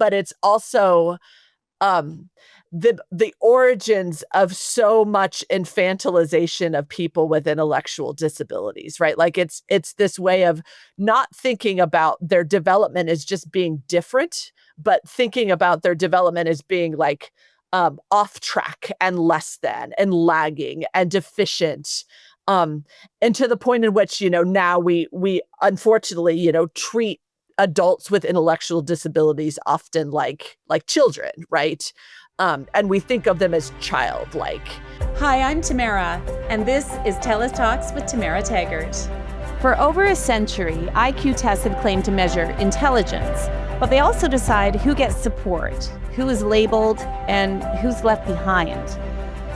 but it's also the origins of so much infantilization of people with intellectual disabilities, right? Like it's this way of not thinking about their development as just being different, but thinking about their development as being like off track and less than and lagging and deficient. And to the point in which, now we unfortunately, treat adults with intellectual disabilities often like children, right? And we think of them as childlike. Hi, I'm Tamara, and this is TELUS Talks with Tamara Taggart. For over a century, IQ tests have claimed to measure intelligence, but they also decide who gets support, who is labeled, and who's left behind.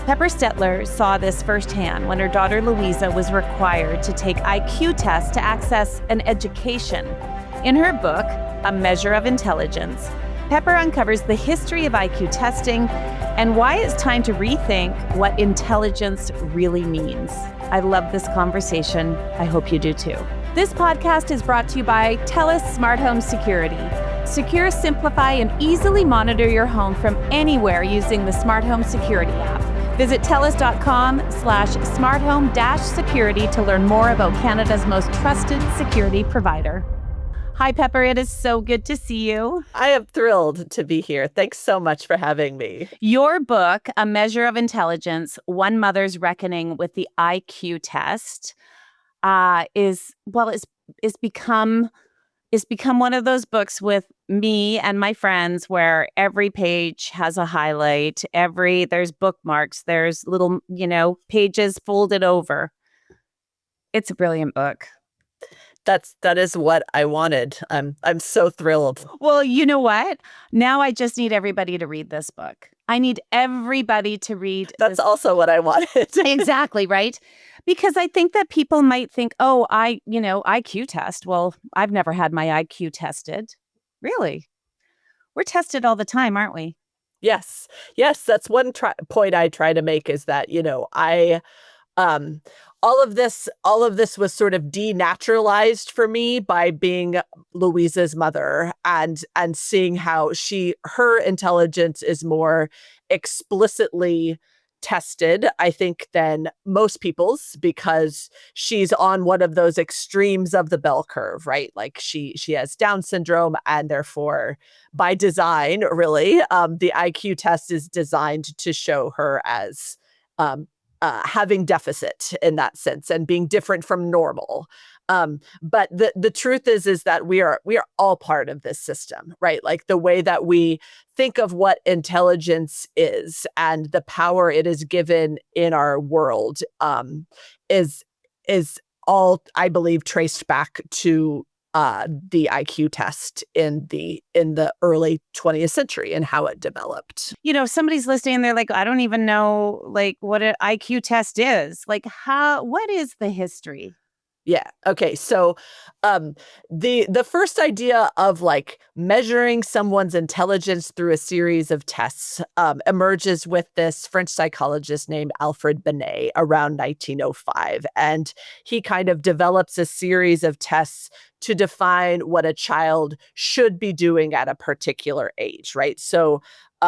Pepper Stetler saw this firsthand when her daughter Louisa was required to take IQ tests to access an education. In her book, A Measure of Intelligence, Pepper uncovers the history of IQ testing and why it's time to rethink what intelligence really means. I love this conversation. I hope you do too. This podcast is brought to you by TELUS Smart Home Security. Secure, simplify, and easily monitor your home from anywhere using the Smart Home Security app. Visit telus.com/smarthome-security to learn more about Canada's most trusted security provider. Hi, Pepper. It is so good to see you. I am thrilled to be here. Thanks so much for having me. Your book, A Measure of Intelligence, One Mother's Reckoning with the IQ Test, is become one of those books with me and my friends where every page has a highlight, there's bookmarks, there's little, pages folded over. It's a brilliant book. That is what I wanted. I'm so thrilled. Well, you know what? Now I just need everybody to read this book. I need everybody to read. That's also what I wanted. Exactly, right? Because I think that people might think, IQ test. Well, I've never had my IQ tested. Really? We're tested all the time, aren't we? Yes. That's one point I try to make is that, all of this was sort of denaturalized for me by being Louisa's mother and seeing how her intelligence is more explicitly tested, I think, than most people's, because she's on one of those extremes of the bell curve, right? Like she has Down syndrome, and therefore, by design, really, the IQ test is designed to show her as having deficit in that sense and being different from normal. But the truth is that we are all part of this system, right? Like the way that we think of what intelligence is and the power it is given in our world is all, I believe, traced back to the IQ test in the early 20th century and how it developed. Somebody's listening and they're like, I don't even know what an IQ test is. What is the history? Yeah. Okay. So the first idea of measuring someone's intelligence through a series of tests emerges with this French psychologist named Alfred Binet around 1905. And he kind of develops a series of tests to define what a child should be doing at a particular age, right? So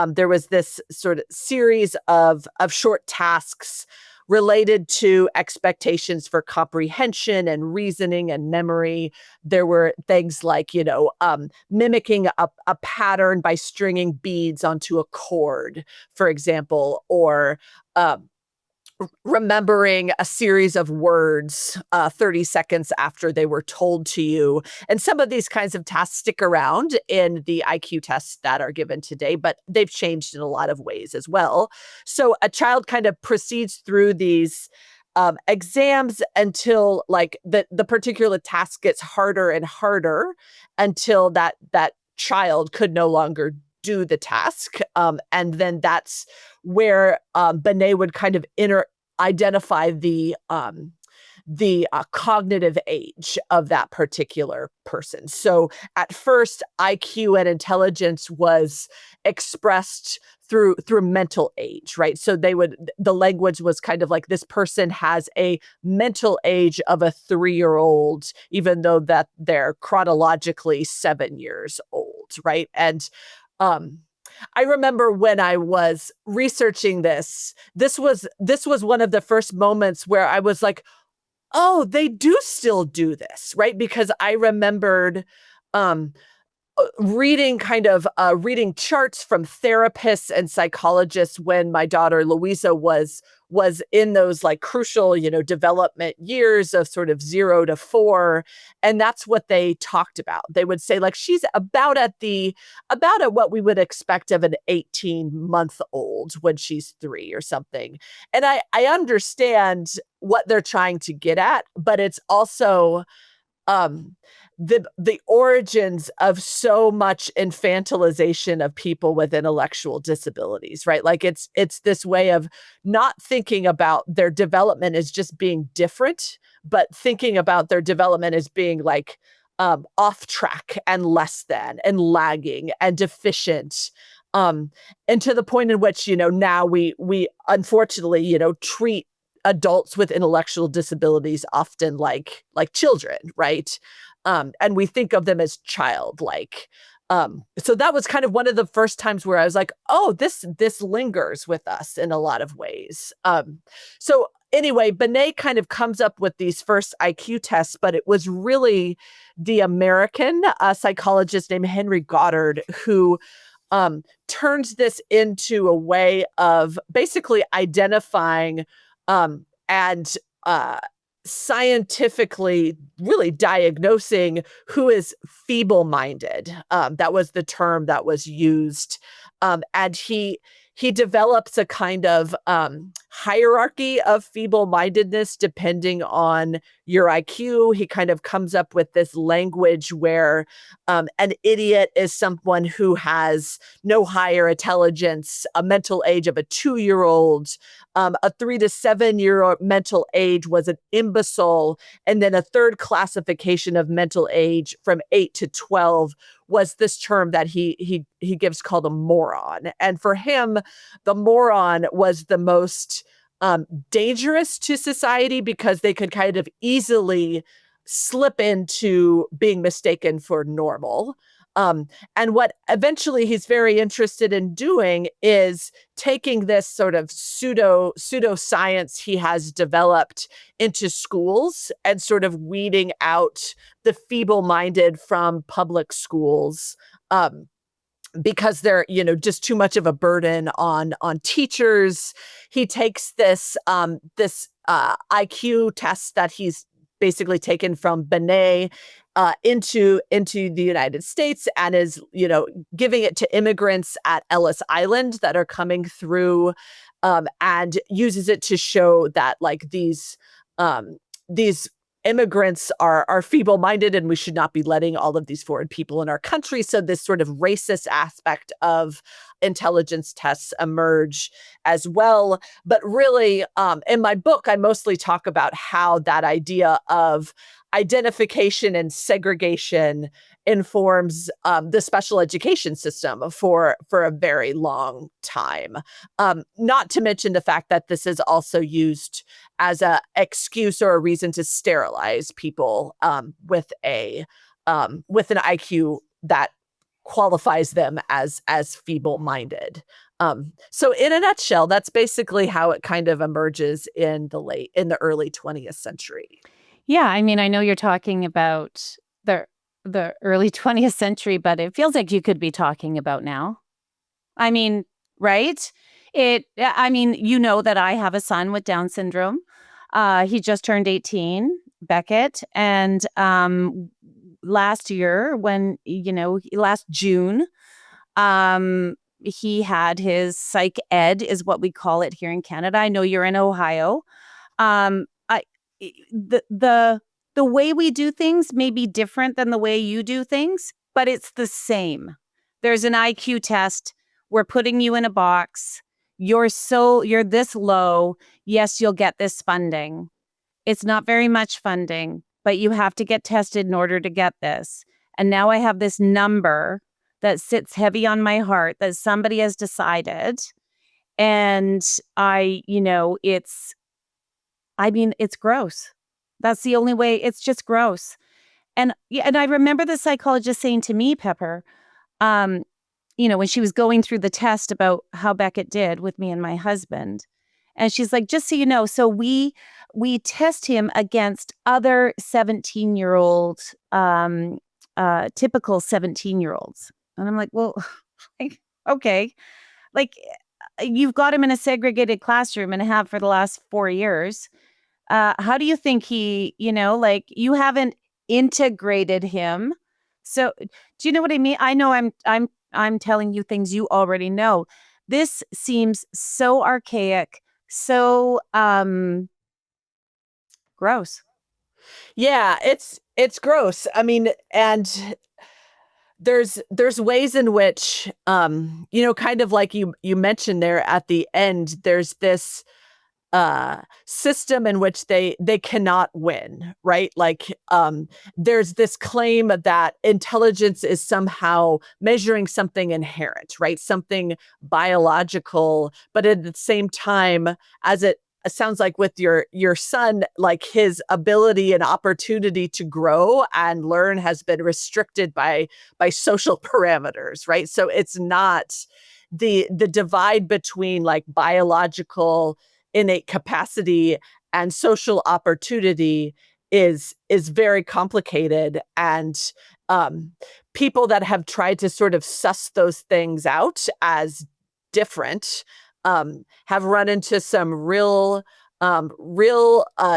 there was this sort of series of short tasks related to expectations for comprehension and reasoning and memory. There were things like, mimicking a pattern by stringing beads onto a cord, for example, or remembering a series of words 30 seconds after they were told to you. And some of these kinds of tasks stick around in the IQ tests that are given today, but they've changed in a lot of ways as well. So a child kind of proceeds through these exams until the particular task gets harder and harder until that child could no longer do the task. And then that's where Binet would kind of identify the cognitive age of that particular person. So at first, IQ and intelligence was expressed through mental age, right? So the language was kind of like, this person has a mental age of a 3-year-old, even though that they're chronologically 7 years old, right? And um, I remember when I was researching this was one of the first moments where I was like, oh, they do still do this, right? Because I remembered um, reading charts from therapists and psychologists when my daughter Louisa was in those like crucial, development years of sort of 0 to 4. And that's what they talked about. They would say like she's about at what we would expect of an 18-month-old when she's 3 or something. And I understand what they're trying to get at, but it's also um the origins of so much infantilization of people with intellectual disabilities, right? Like it's this way of not thinking about their development as just being different, but thinking about their development as being like off track and less than and lagging and deficient, um and to the point in which now we unfortunately treat adults with intellectual disabilities often like children, right? And we think of them as childlike. So that was kind of one of the first times where I was like, oh, this lingers with us in a lot of ways. So anyway, Benet kind of comes up with these first IQ tests, but it was really the American psychologist named Henry Goddard who turns this into a way of basically identifying and scientifically really diagnosing who is feeble-minded. That was the term that was used. And he develops a kind of hierarchy of feeble-mindedness depending on your IQ. He kind of comes up with this language where an idiot is someone who has no higher intelligence, a mental age of a 2-year-old. A 3 to 7 year mental age was an imbecile. And then a third classification of mental age from 8 to 12 was this term that he gives called a moron. And for him, the moron was the most dangerous to society because they could kind of easily slip into being mistaken for normal. And what eventually he's very interested in doing is taking this sort of pseudoscience he has developed into schools and sort of weeding out the feeble-minded from public schools. Because they're just too much of a burden on teachers. He takes this IQ test that he's basically taken from Benet into the United States and is giving it to immigrants at Ellis Island that are coming through, and uses it to show that like these immigrants are feeble-minded and we should not be letting all of these foreign people in our country. So this sort of racist aspect of intelligence tests emerge as well. But really, in my book, I mostly talk about how that idea of identification and segregation informs the special education system for a very long time. Not to mention the fact that this is also used as a excuse or a reason to sterilize people with an IQ that qualifies them as feeble-minded. So in a nutshell, that's basically how it kind of emerges in the early 20th century. Yeah, I mean, I know you're talking about the early 20th century, but it feels like you could be talking about now. I mean, right? I mean, that I have a son with Down syndrome. He just turned 18, Beckett, and last year last June, he had his psych ed is what we call it here in Canada. I know you're in Ohio. I the way we do things may be different than the way you do things, but it's the same. There's an IQ test. We're putting you in a box. You're this low. Yes, you'll get this funding. It's not very much funding, but you have to get tested in order to get this. And now I have this number that sits heavy on my heart that somebody has decided. And it's gross. That's the only way. It's just gross. And I remember the psychologist saying to me, Pepper, when she was going through the test about how Beckett did with me and my husband. And she's like, just so you know, so we test him against other 17-year-old, typical 17-year-olds. And I'm like, well, like, okay, like you've got him in a segregated classroom and have for the last 4 years. How do you think he, like you haven't integrated him? So do you know what I mean? I know I'm telling you things you already know. This seems so archaic, so gross. Yeah, it's gross. I mean, and there's ways in which kind of like you mentioned there at the end, there's this system in which they cannot win, right? Like there's this claim that intelligence is somehow measuring something inherent, right? Something biological, but at the same time, as it sounds like with your son, like his ability and opportunity to grow and learn has been restricted by social parameters, right? So it's not the divide between like biological innate capacity and social opportunity is very complicated, and people that have tried to sort of suss those things out as different have run into some real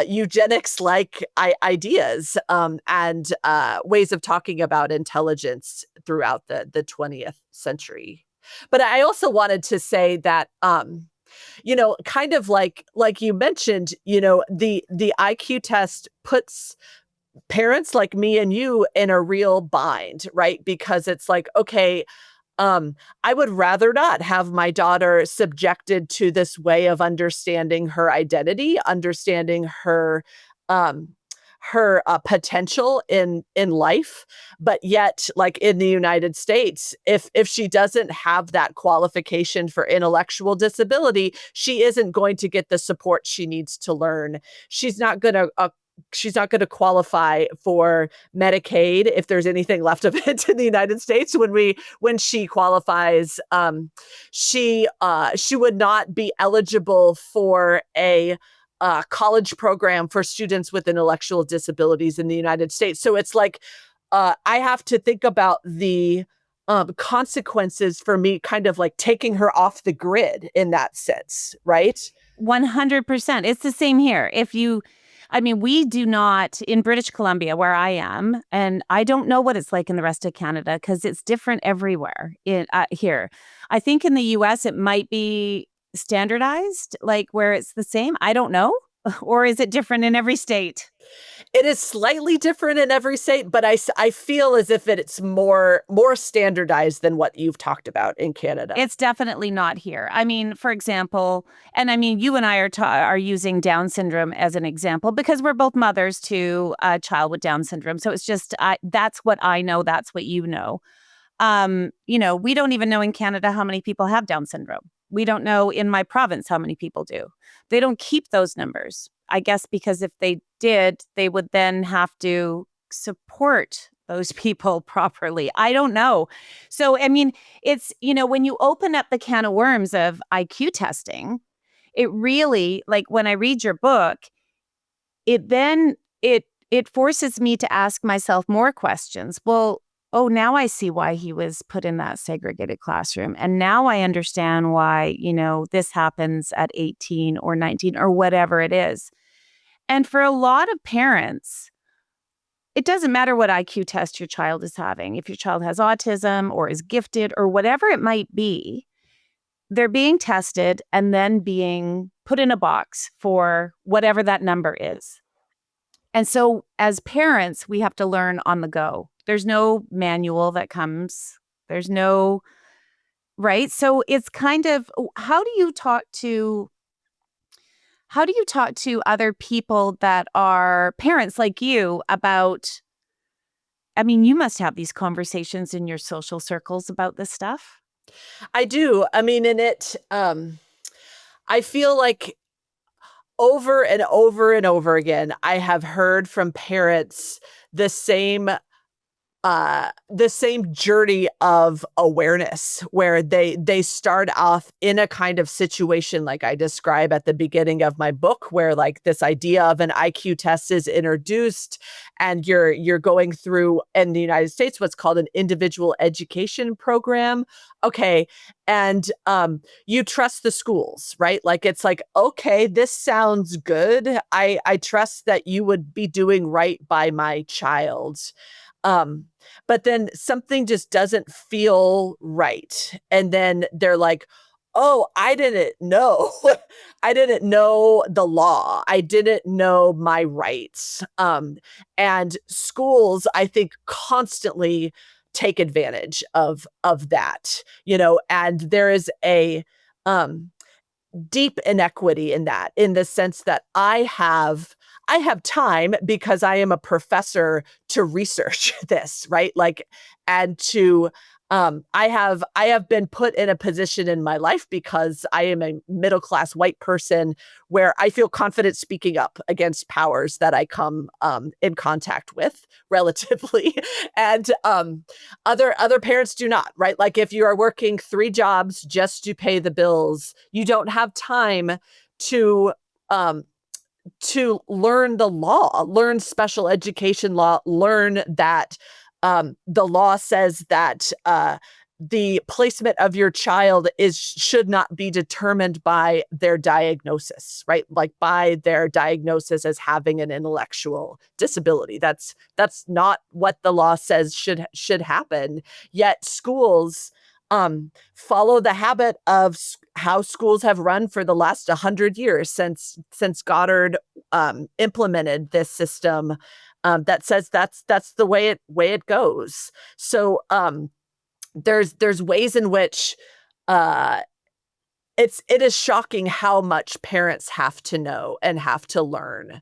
eugenics like ideas and ways of talking about intelligence throughout the 20th century. But I also wanted to say that kind of like you mentioned, the IQ test puts parents like me and you in a real bind, right? Because it's like, okay, I would rather not have my daughter subjected to this way of understanding her identity, understanding um, her potential in life. But yet, like in the United States, if she doesn't have that qualification for intellectual disability, she isn't going to get the support she needs to learn. She's not going to. She's not going to qualify for Medicaid if there's anything left of it in the United States when she qualifies. She would not be eligible for a college program for students with intellectual disabilities in the United States. So it's like I have to think about the consequences for me kind of like taking her off the grid in that sense, right? 100%. It's the same here. We do not in British Columbia where I am, and I don't know what it's like in the rest of Canada because it's different everywhere here. I think in the US it might be standardized, like where it's the same. I don't know. Or is it different in every state? It is slightly different in every state, but I feel as if it's more standardized than what you've talked about in Canada. It's definitely not here. I mean, for example, and I mean, you and I are using Down syndrome as an example because we're both mothers to a child with Down syndrome. So it's just that's what I know. That's what you know. We don't even know in Canada how many people have Down syndrome. We don't know in my province how many people do. They don't keep those numbers. I guess because if they did, they would then have to support those people properly. I don't know. So, I mean, it's, when you open up the can of worms of IQ testing, it really, like when I read your book, it forces me to ask myself more questions. Well, oh, now I see why he was put in that segregated classroom. And now I understand why, this happens at 18 or 19 or whatever it is. And for a lot of parents, it doesn't matter what IQ test your child is having. If your child has autism or is gifted or whatever it might be, they're being tested and then being put in a box for whatever that number is. And so as parents, we have to learn on the go. There's no manual that comes. There's no, right? So it's kind of, how do you talk to other people that are parents like you about, I mean, you must have these conversations in your social circles about this stuff. I do. I mean, I feel like over and over and over again, I have heard from parents the same the same journey of awareness where they start off in a kind of situation like I describe at the beginning of my book, where like this idea of an IQ test is introduced, and you're going through in the United States what's called an individual education program. Okay. And you trust the schools, right? Like it's like, okay, this sounds good. I trust that you would be doing right by my child. Um, but then something just doesn't feel right. And then they're like, oh, I didn't know. I didn't know the law. I didn't know my rights. And schools, I think, constantly take advantage of that, and there is a um deep inequity in that, in the sense that I have time because I am a professor to research this, right? Like, and to I have been put in a position in my life because I am a middle class white person where I feel confident speaking up against powers that I come in contact with relatively, and other parents do not, right? Like if you are working 3 jobs just to pay the bills, you don't have time to um, learn the law, learn special education law, learn that the law says that the placement of your child should not be determined by their diagnosis, right? Like by their diagnosis as having an intellectual disability. That's not what the law says should happen. Yet schools follow the habit of how schools have run for the last 100 years, since Goddard implemented this system that says that's the way it goes. So there's ways in which uh, it is shocking how much parents have to know and have to learn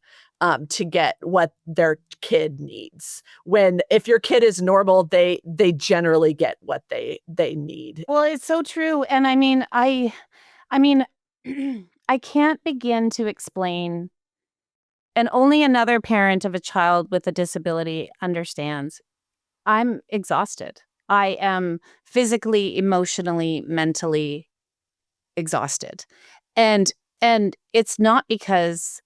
to get what their kid needs. When if your kid is normal, they generally get what they need. Well, it's so true. And I mean, I can't begin to explain, and only another parent of a child with a disability understands. I'm exhausted. I am physically, emotionally, mentally exhausted. And and it's not because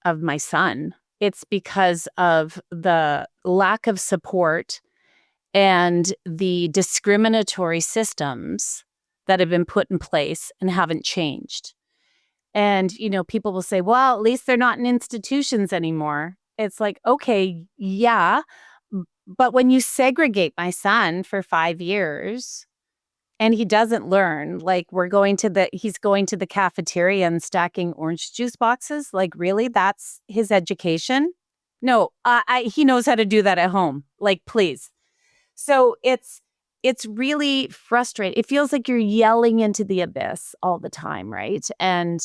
of my son. It's because of the lack of support and the discriminatory systems that have been put in place and haven't changed. And, people will say, well, at least they're not in institutions anymore. It's like, okay, yeah. But when you segregate my son for 5 years and he doesn't learn, like he's going to the cafeteria and stacking orange juice boxes. Like, really? That's his education? No, he knows how to do that at home. Like, please. So it's really frustrating. It feels like you're yelling into the abyss all the time, right? And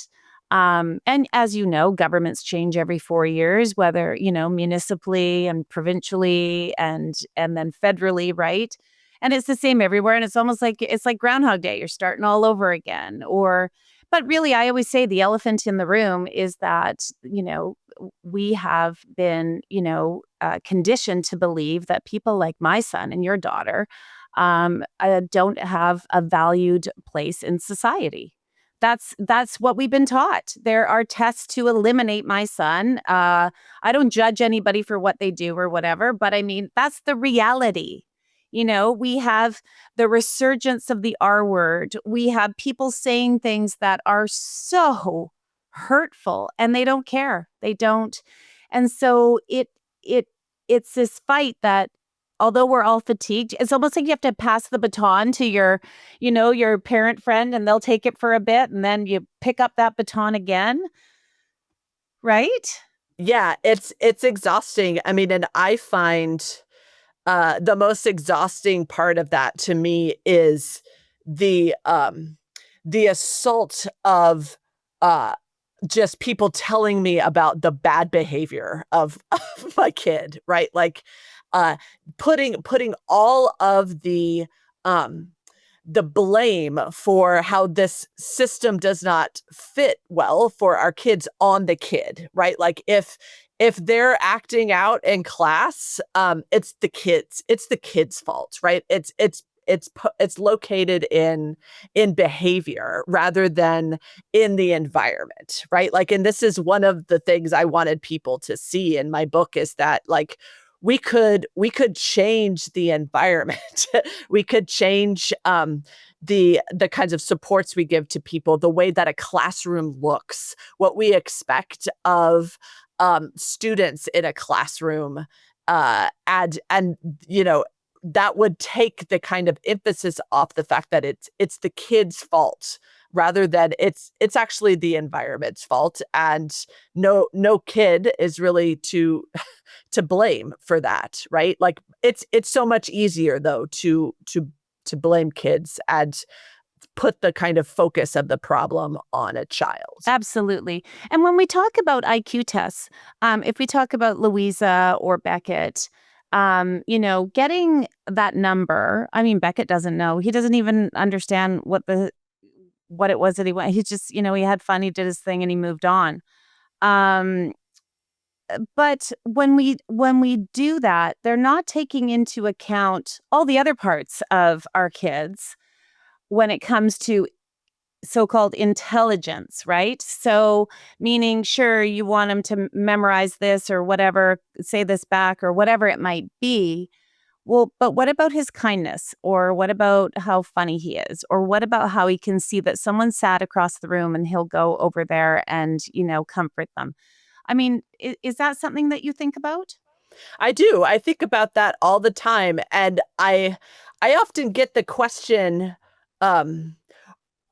as you know, governments change every 4 years, whether, municipally and provincially and then federally, right? And it's the same everywhere. And it's like Groundhog Day. You're starting all over again. But really, I always say the elephant in the room is that, we have been, conditioned to believe that people like my son and your daughter don't have a valued place in society. That's what we've been taught. There are tests to eliminate my son. I don't judge anybody for what they do or whatever, but I mean, that's the reality. We have the resurgence of the R word. We have people saying things that are so hurtful and they don't care. They don't. And so it's this fight that, although we're all fatigued, it's almost like you have to pass the baton to your parent friend, and they'll take it for a bit and then you pick up that baton again. Right? Yeah, it's exhausting. I mean, and I find the most exhausting part of that to me is the assault of uh just people telling me about the bad behavior of, of my kid, right? Like uh putting all of the blame for how this system does not fit well for our kids on the kid, right? Like if they're acting out in class, it's the kids' fault, right? It's located in behavior rather than in the environment, right? Like, and this is one of the things I wanted people to see in my book, is that like we could change the environment. We could change the kinds of supports we give to people, the way that a classroom looks, what we expect of students in a classroom, and you know, that would take the kind of emphasis off the fact that it's the kid's fault rather than it's actually the environment's fault, and no kid is really to blame for that, right? Like, it's so much easier though to blame kids and put the kind of focus of the problem on a child. Absolutely. And when we talk about IQ tests, if we talk about Louisa or Beckett, getting that number, I mean, Beckett doesn't know. He doesn't even understand what it was that he went. He just, he had fun, he did his thing and he moved on. Um, but when we do that, they're not taking into account all the other parts of our kids when it comes to so-called intelligence, right? So, meaning, sure, you want them to memorize this or whatever, say this back or whatever it might be. Well, but what about his kindness? Or what about how funny he is? Or what about how he can see that someone sat across the room and he'll go over there and, comfort them? I mean, is that something that you think about? I do. I think about that all the time, and I often get the question um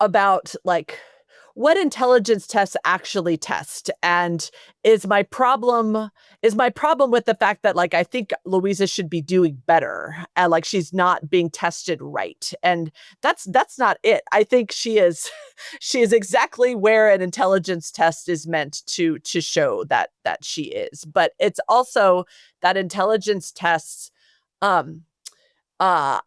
about like what intelligence tests actually test, and is my problem with the fact that like I think Louisa should be doing better and like she's not being tested right, and that's not it. I think she is she is exactly where an intelligence test is meant to show that she is, but it's also that intelligence tests um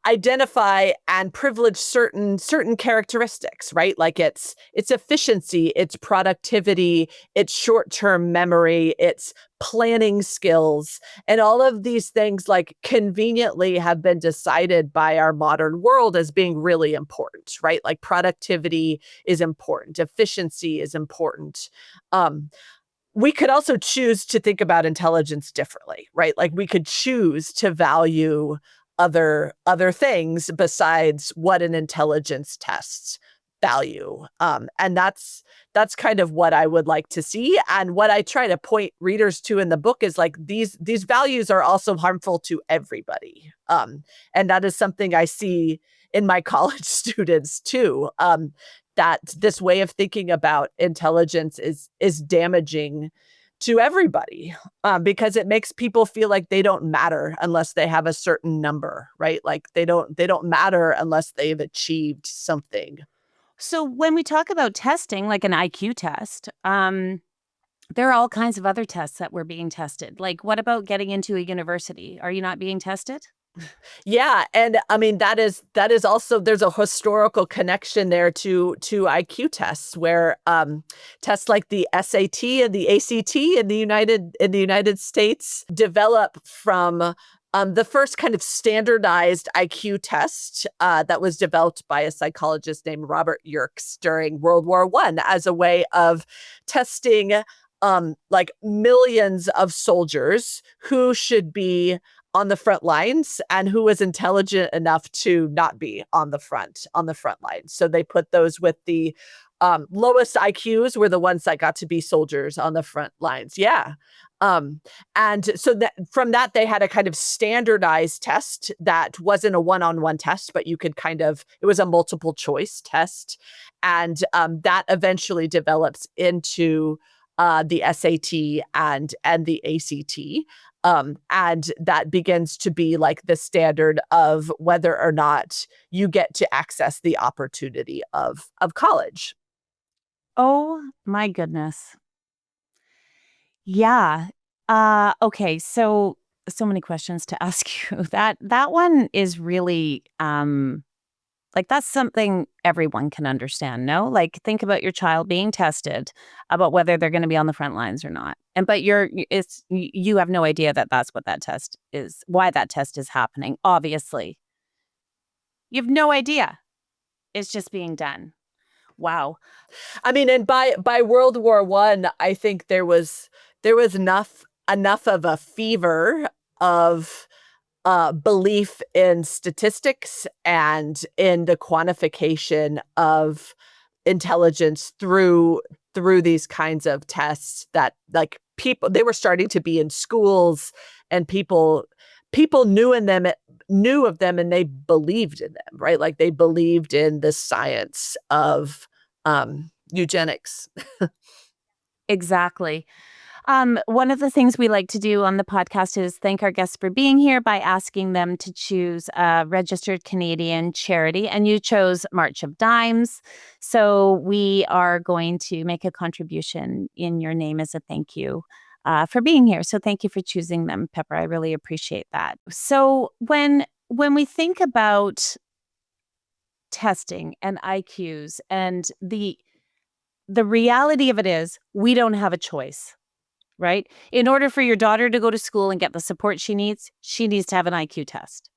identify and privilege certain characteristics, right? Like it's efficiency, it's productivity, it's short-term memory, it's planning skills, and all of these things like conveniently have been decided by our modern world as being really important, right? Like productivity is important, efficiency is important. Um, we could also choose to think about intelligence differently, right? Like we could choose to value other things besides what an intelligence tests value. And that's kind of what I would like to see. And what I try to point readers to in the book is like these values are also harmful to everybody. And that is something I see in my college students too. That this way of thinking about intelligence is damaging to everybody, because it makes people feel like they don't matter unless they have a certain number, right? Like they don't matter unless they've achieved something. So when we talk about testing, like an IQ test, there are all kinds of other tests that were being tested. Like, what about getting into a university? Are you not being tested? Yeah, and I mean that is also, there's a historical connection there to IQ tests where tests like the SAT and the ACT in the United States develop from the first kind of standardized IQ test that was developed by a psychologist named Robert Yerkes during World War I as a way of testing like millions of soldiers who should be on the front lines and who was intelligent enough to not be on the front lines. So they put those with the lowest IQs were the ones that got to be soldiers on the front lines. Yeah. Um, and so that from that they had a kind of standardized test that wasn't a one-on-one test, but you could it was a multiple choice test, and that eventually develops into the SAT and the ACT. And that begins to be like the standard of whether or not you get to access the opportunity of college. Oh my goodness. Yeah. Okay. So many questions to ask you. That one is really Like, that's something everyone can understand, no? Like, think about your child being tested about whether they're going to be on the front lines or not. But you have no idea that that's what that test is, why that test is happening. Obviously, you have no idea. It's just being done. Wow. I mean, and by World War One, I think there was enough of a fever of belief in statistics and in the quantification of intelligence through these kinds of tests that, like, people, they were starting to be in schools, and people knew of them, and they believed in them, right? Like, they believed in the science of eugenics. Exactly. One of the things we like to do on the podcast is thank our guests for being here by asking them to choose a registered Canadian charity. And you chose March of Dimes. So we are going to make a contribution in your name as a thank you for being here. So thank you for choosing them, Pepper. I really appreciate that. So when we think about testing and IQs, and the reality of it is we don't have a choice, right? In order for your daughter to go to school and get the support she needs to have an IQ test.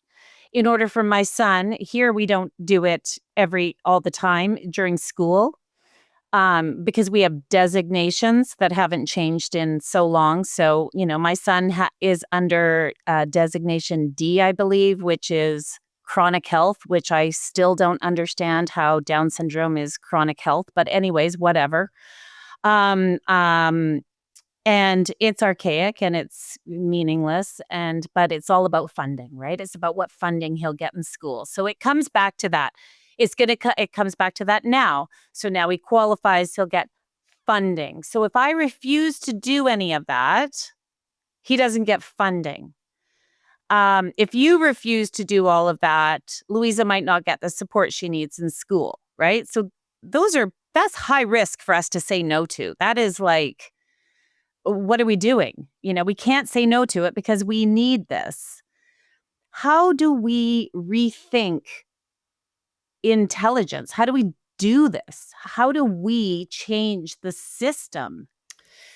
In order for my son, here we don't do it all the time during school, because we have designations that haven't changed in so long. So, my son is under designation D, I believe, which is chronic health, which I still don't understand how Down syndrome is chronic health. But anyways, whatever. Um, um, and it's archaic and it's meaningless, but it's all about funding, right? It's about what funding he'll get in school. So it comes back to that. It comes back to that now. So now he qualifies, he'll get funding. So if I refuse to do any of that, he doesn't get funding. If you refuse to do all of that, Louisa might not get the support she needs in school, right? So that's high risk for us to say no to. That is like, what are we doing? We can't say no to it because we need this. How do we rethink intelligence? How do we do this? How do we change the system?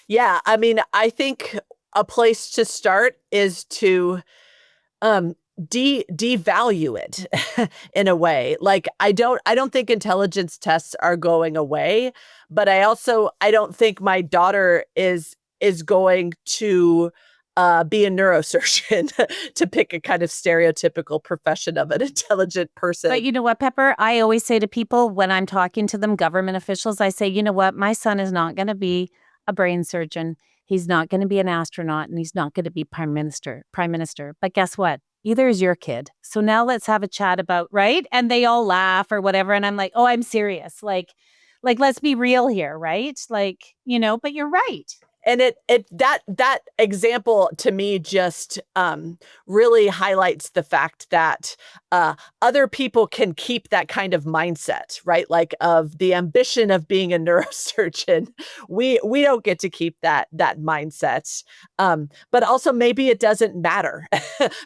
Yeah, I mean, I think a place to start is to devalue it in a way. Like, I don't think intelligence tests are going away, but I don't think my daughter is going to be a neurosurgeon, to pick a kind of stereotypical profession of an intelligent person. But you know what, Pepper? I always say to people when I'm talking to them, government officials, I say, you know what? My son is not going to be a brain surgeon. He's not going to be an astronaut, and he's not going to be prime minister. But guess what? Either is your kid. So now let's have a chat about, right? And they all laugh or whatever. And I'm like, oh, I'm serious. Like, let's be real here, right? Like, but you're right. And that example to me just really highlights the fact that other people can keep that kind of mindset, right? Like, of the ambition of being a neurosurgeon. We don't get to keep that mindset. But also, maybe it doesn't matter.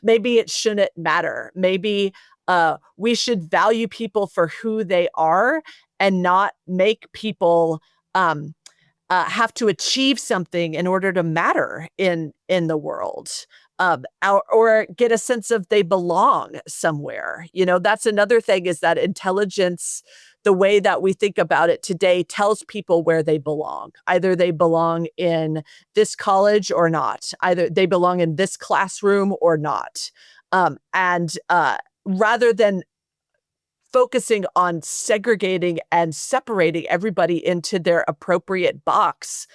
Maybe it shouldn't matter. Maybe we should value people for who they are, and not make people have to achieve something in order to matter in the world, or get a sense of they belong somewhere. That's another thing, is that intelligence, the way that we think about it today, tells people where they belong. Either they belong in this college or not. Either they belong in this classroom or not. And rather than focusing on segregating and separating everybody into their appropriate box.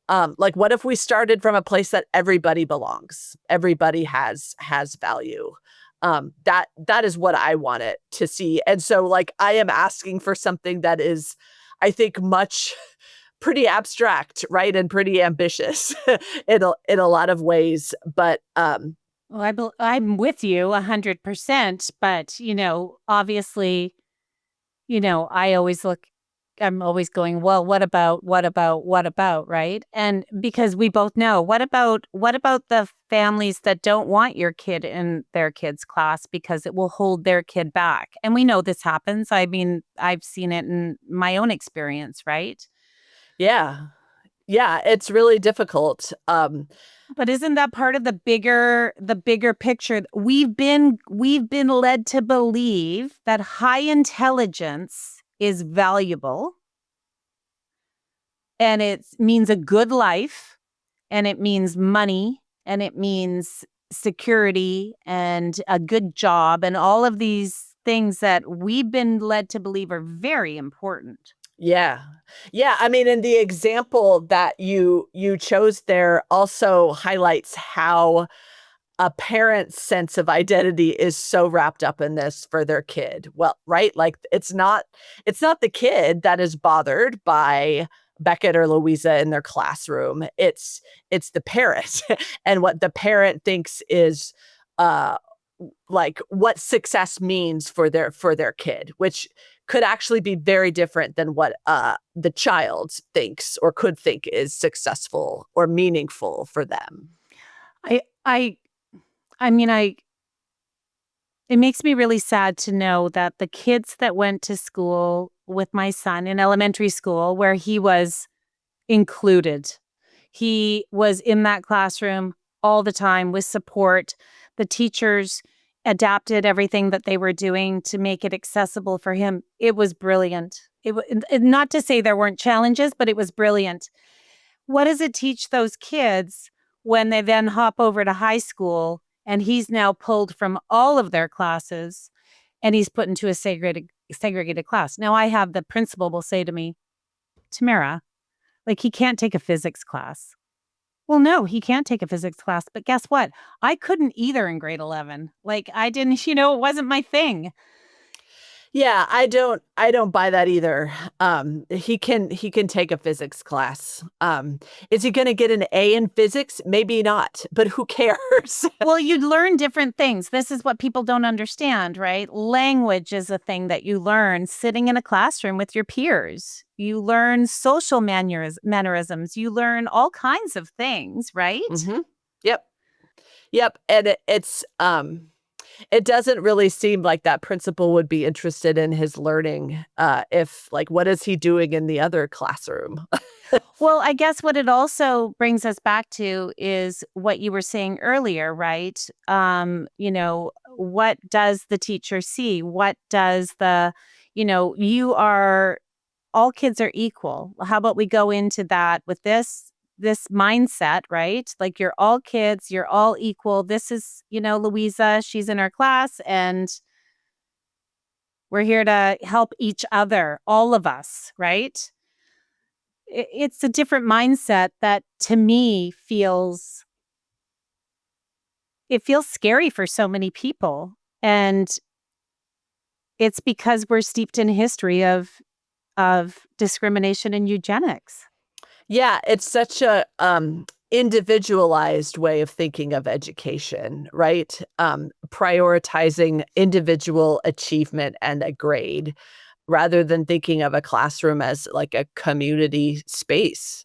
Like, what if we started from a place that everybody belongs? Everybody has value. That is what I want it to see. And so, like, I am asking for something that is, I think, pretty abstract, right? And pretty ambitious in a lot of ways. But well, I'm with you 100%, but, obviously, I always look I'm always going, well, what about, right? And because we both know, what about the families that don't want your kid in their kid's class because it will hold their kid back? And we know this happens. I mean, I've seen it in my own experience, right? Yeah. Yeah, it's really difficult. But isn't that part of the bigger picture? We've been led to believe that high intelligence is valuable and it means a good life and it means money and it means security and a good job and all of these things that we've been led to believe are very important. Yeah. Yeah, I mean, and the example that you chose there also highlights how a parent's sense of identity is so wrapped up in this for their kid. Well, right? Like it's not the kid that is bothered by Beckett or Louisa in their classroom. It's the parent and what the parent thinks is uh like what success means for their kid, which could actually be very different than what the child thinks or could think is successful or meaningful for them. I I I mean I It makes me really sad to know that the kids that went to school with my son in elementary school, where he was included, he was in that classroom all the time with support. The teachers adapted everything that they were doing to make it accessible for him. It was brilliant. Not to say there weren't challenges, but it was brilliant. What does it teach those kids when they then hop over to high school and he's now pulled from all of their classes and he's put into a segregated class? Now I have the principal will say to me, Tamara, like he can't take a physics class. Well, no, he can't take a physics class, but guess what? I couldn't either in grade 11. Like I didn't, it wasn't my thing. Yeah, I don't buy that either. He can take a physics class. Is he going to get an A in physics? Maybe not, but who cares? Well, you learn different things. This is what people don't understand, right? Language is a thing that you learn sitting in a classroom with your peers. You learn social mannerisms. You learn all kinds of things, right? Mhm. Yep. Yep, and it doesn't really seem like that principal would be interested in his learning, if like, what is he doing in the other classroom? Well, I guess what it also brings us back to is what you were saying earlier, right? What does the teacher see? What does you are all kids are equal. How about we go into that with this mindset, right? Like you're all kids, you're all equal. This is, Louisa, she's in our class and we're here to help each other, all of us, right? It's a different mindset that to me feels scary for so many people. And it's because we're steeped in history of discrimination and eugenics. Yeah, it's such a individualized way of thinking of education, right? Prioritizing individual achievement and a grade rather than thinking of a classroom as like a community space,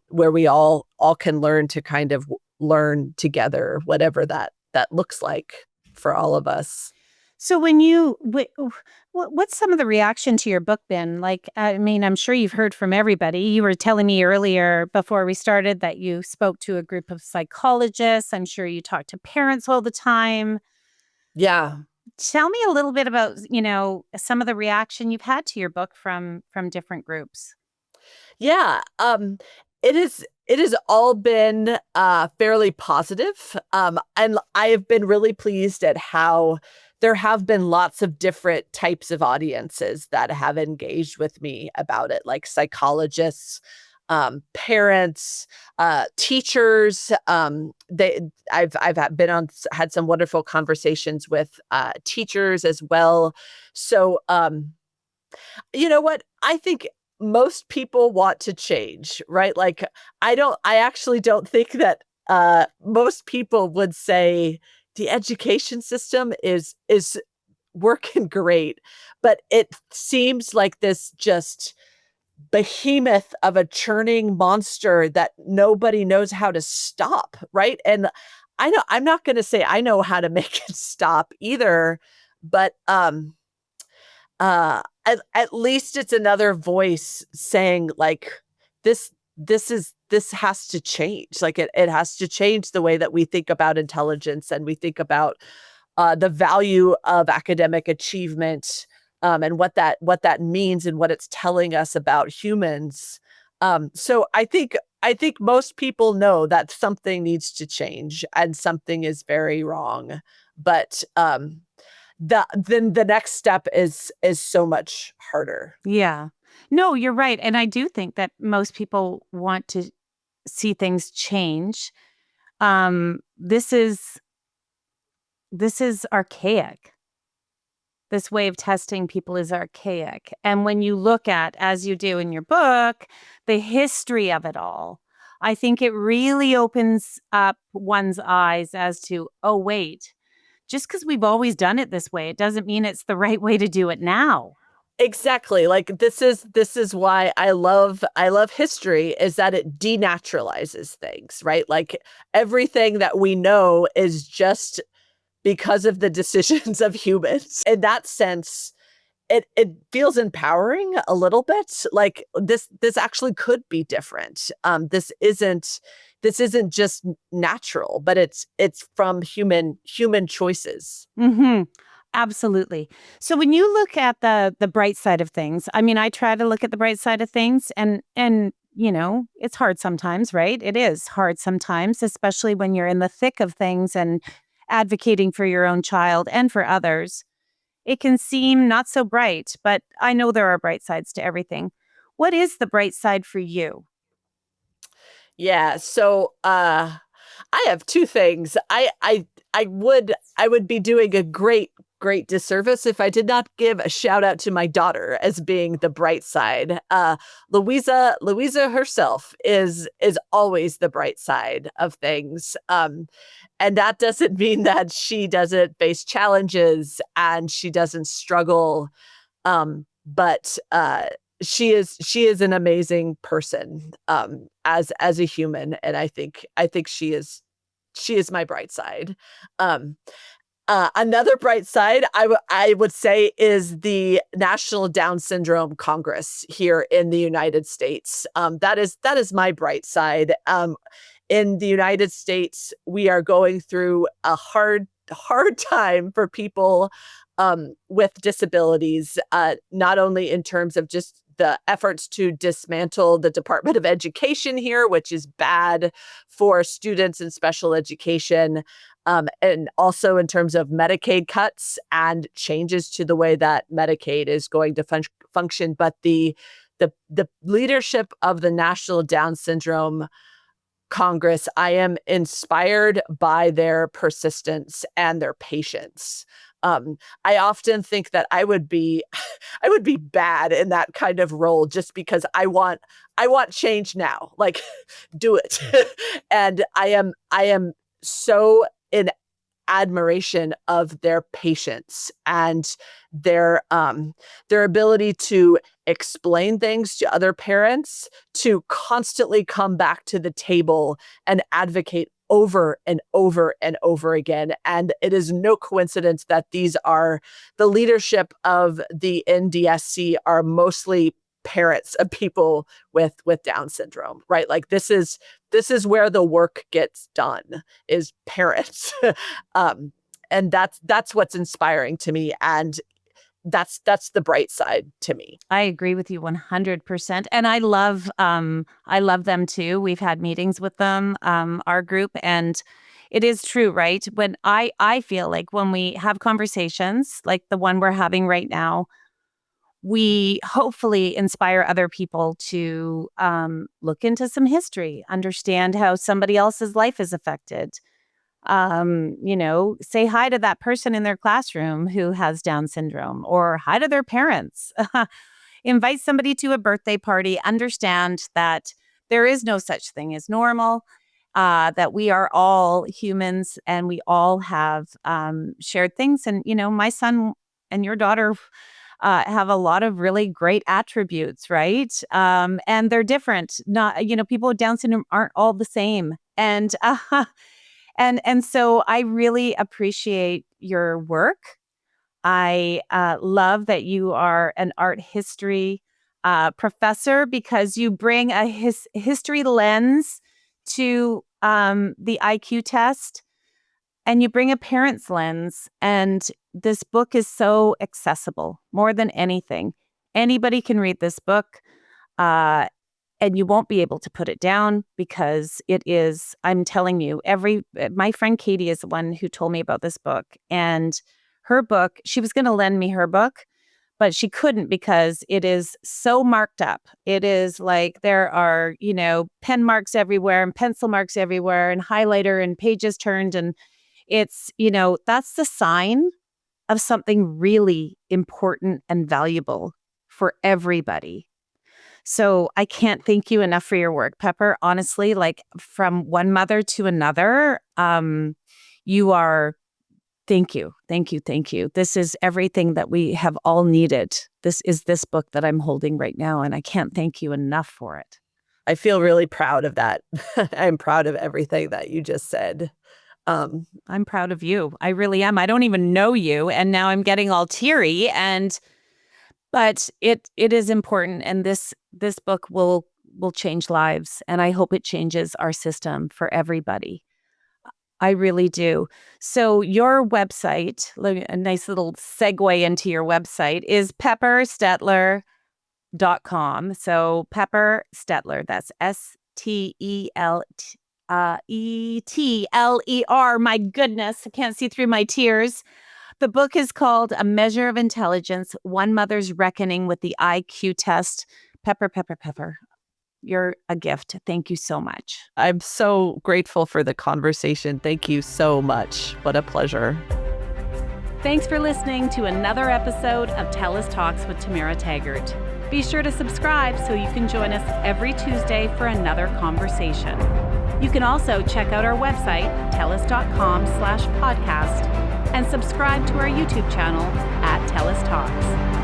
where we all can learn to kind of learn together, whatever that looks like for all of us. So what's some of the reaction to your book been? Like, I mean, I'm sure you've heard from everybody. You were telling me earlier before we started that you spoke to a group of psychologists. I'm sure you talk to parents all the time. Yeah. Tell me a little bit about, some of the reaction you've had to your book from different groups. Yeah, it has all been, fairly positive, and I have been really pleased at how there have been lots of different types of audiences that have engaged with me about it, like psychologists, parents, teachers, I've been on had some wonderful conversations with, teachers as well. So, you know what? I think most people want to change, right? Like I actually don't think that most people would say the education system is working great, but it seems like this just behemoth of a churning monster that nobody knows how to stop, right? And I know I'm not going to say I know how to make it stop either, but at least it's another voice saying like this has to change. Like it has to change the way that we think about intelligence and we think about the value of academic achievement, and what that means and what it's telling us about humans. So I think most people know that something needs to change and something is very wrong. But then the next step is so much harder. Yeah. No, you're right. And I do think that most people want to see things change. Um, this is this is archaic. This way of testing people is archaic. And when you look at, as you do in your book, the history of it all, I think it really opens up one's eyes as to, oh, wait, just because we've always done it this way, it doesn't mean it's the right way to do it now. Exactly. Like this is why I love history, is that it denaturalizes things, right? Like everything that we know is just because of the decisions of humans. In that sense, it feels empowering a little bit. Like this actually could be different. This isn't just natural, but it's from human choices. Hmm. Absolutely. So when you look at the bright side of things, I mean, I try to look at the bright side of things, and it's hard sometimes, right? It is hard sometimes, especially when you're in the thick of things and advocating for your own child and for others. It can seem not so bright, but I know there are bright sides to everything. What is the bright side for you? Yeah, so I have two things. I would be doing a great disservice if I did not give a shout out to my daughter as being the bright side. Louisa herself is always the bright side of things. And that doesn't mean that she doesn't face challenges and she doesn't struggle, but she is an amazing person, as a human, and I think she is my bright side. Um, Another bright side I would say is the National Down Syndrome Congress here in the United States. That is my bright side. In the United States, we are going through a hard time for people with disabilities, not only in terms of just the efforts to dismantle the Department of Education here, which is bad for students in special education, and also in terms of Medicaid cuts and changes to the way that Medicaid is going to function. But the leadership of the National Down Syndrome Congress, I am inspired by their persistence and their patience. I often think that I would be I would be bad in that kind of role just because I want change now. Like do it. And I am so in admiration of their patience and their ability to explain things to other parents, to constantly come back to the table and advocate over and over and over again. And it is no coincidence that these are the leadership of the NDSC are mostly parents of people with Down syndrome, right? Like this is where the work gets done, is parents. um, and that's what's inspiring to me, and that's the bright side to me. I agree with you 100%. And I love them too. We've had meetings with them, our group, and it is true, right? When I feel like when we have conversations like the one we're having right now, we hopefully inspire other people to look into some history, understand how somebody else's life is affected. Say hi to that person in their classroom who has Down syndrome, or hi to their parents. Invite somebody to a birthday party, understand that there is no such thing as normal, that we are all humans and we all have shared things. And, my son and your daughter have a lot of really great attributes, right? And they're different. Not, people with Down syndrome aren't all the same. And so I really appreciate your work. I love that you are an art history professor because you bring a history lens to the IQ test, and you bring a parent's lens. And this book is so accessible more than anything. Anybody can read this book. And you won't be able to put it down because it is, I'm telling you, my friend Katie is the one who told me about this book, and her book, she was going to lend me her book, but she couldn't because it is so marked up. It is like there are, pen marks everywhere and pencil marks everywhere and highlighter and pages turned. And it's, that's the sign of something really important and valuable for everybody. So I can't thank you enough for your work, Pepper. Honestly, like from one mother to another, you are, thank you. This is everything that we have all needed. This is this book that I'm holding right now, and I can't thank you enough for it. I feel really proud of that. I'm proud of everything that you just said. I'm proud of you. I really am. I don't even know you, and now I'm getting all teary. But it is important, and this book will change lives, and I hope it changes our system for everybody. I really do. So your website, a nice little segue into your website, is pepperstetler.com. So Pepper Stetler, that's STELETLER. My goodness, I can't see through my tears. The book is called A Measure of Intelligence, One Mother's Reckoning with the IQ Test. Pepper. You're a gift. Thank you so much. I'm so grateful for the conversation. Thank you so much. What a pleasure. Thanks for listening to another episode of TELUS Talks with Tamara Taggart. Be sure to subscribe so you can join us every Tuesday for another conversation. You can also check out our website, telus.com/podcast, and subscribe to our YouTube channel at TELUS Talks.